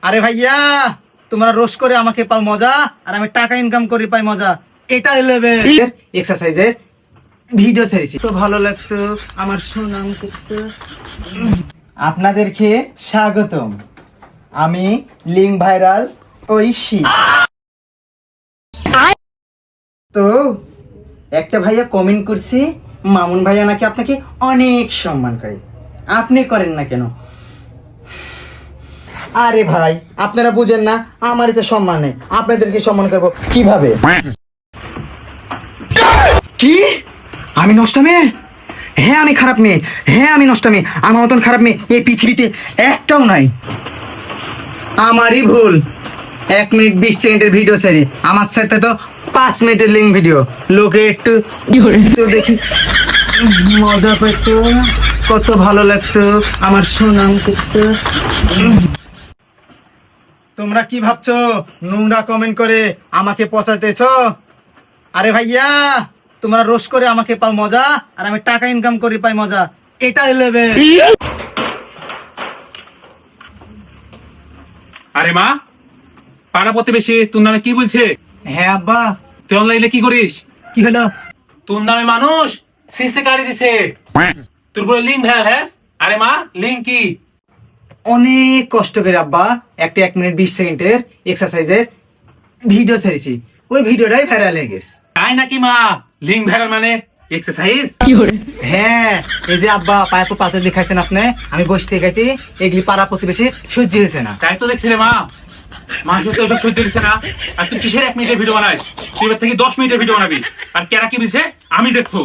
আরে ভাইয়া, তোমরা রোজ করে আমাকে পাও মজা, আর আমি টাকা ইনকাম করি পাই মজা। এটা লেভেল এক্সারসাইজে ভিডিও ছেড়েছি তো ভালো লাগতো, আমার সুনাম করতো। আপনাদেরকে স্বাগতম, আমি লিঙ্ক ভাইরাল ঐশী। তো একটা ভাইয়া কমেন্ট করছে, মামুন ভাইয়া নাকি আপনাকে অনেক সম্মান করে, আপনি করেন না কেন? আরে ভাই, আপনারা বুঝেন না, আমারই তো সম্মান নেই, আপনাদেরকে সম্মান করবো কিভাবে? কি? আমি নষ্ট মেয়ে? হ্যাঁ আমি খারাপ মেয়ে, হ্যাঁ আমি নষ্ট মেয়ে। আমার মতন খারাপ মেয়ে এই পৃথিবীতে একটাও নাই। আমারই ভুল, 1 মিনিট 20 সেকেন্ডের ভিডিও ছেড়ে আমার সাথে তো 5 মিনিটের লিঙ্ক ভিডিও, লোকে একটু দেখি মজা পেত, কত ভালো লাগতো, আমার সুনাম করতো। তোমরা কি ভাবছো নোংরা কমেন্ট করে আমাকে পচাইতেছো? আরে ভাইয়া, তোমরা রোজ করে আমাকে পাও মজা, আর আমি টাকা ইনকাম করি পাই মজা। এটা লেভেল। আরে মা, পাড়া প্রতিবেশী তোর নামে কি বলছে? হ্যাঁ আব্বা। তুই অনলাইনে কি করিস? কি হলো? তোর নামে মানুষ সিসে গাড়ি দিছে, তোর বলে লিঙ্ক ভ্যাল হ্যাস। আরে মা, লিঙ্ক কি? অনেক কষ্ট করে আব্বা একটা 1 মিনিট 20 সেকেন্ডের এক্সারসাইজের ভিডিও ছেড়েছি, ওই ভিডিওটাই ভাইরাল হয়ে গেছে। তাই নাকি মা? লিঙ্ক ভ্যাল মানে এক্সারসাইজ? হ্যাঁ, এই যে আব্বা পায়ে তো পাথর দেখাচ্ছেন আপনি, আমি বসে দেখাচ্ছি, এগুলি পাড়া প্রতিবেশী সহ্য হয়েছে না। তাই তো দেখছি রে মা, মানুষ তো ওসব সহ্য দিচ্ছে না। আর তুই কিসের 1 মিনিটের ভিডিও বানাস? তুই এবার থেকে 10 মিনিটের ভিডিও বানাবি। আর কেরা কি দিছে আমি দেখবো।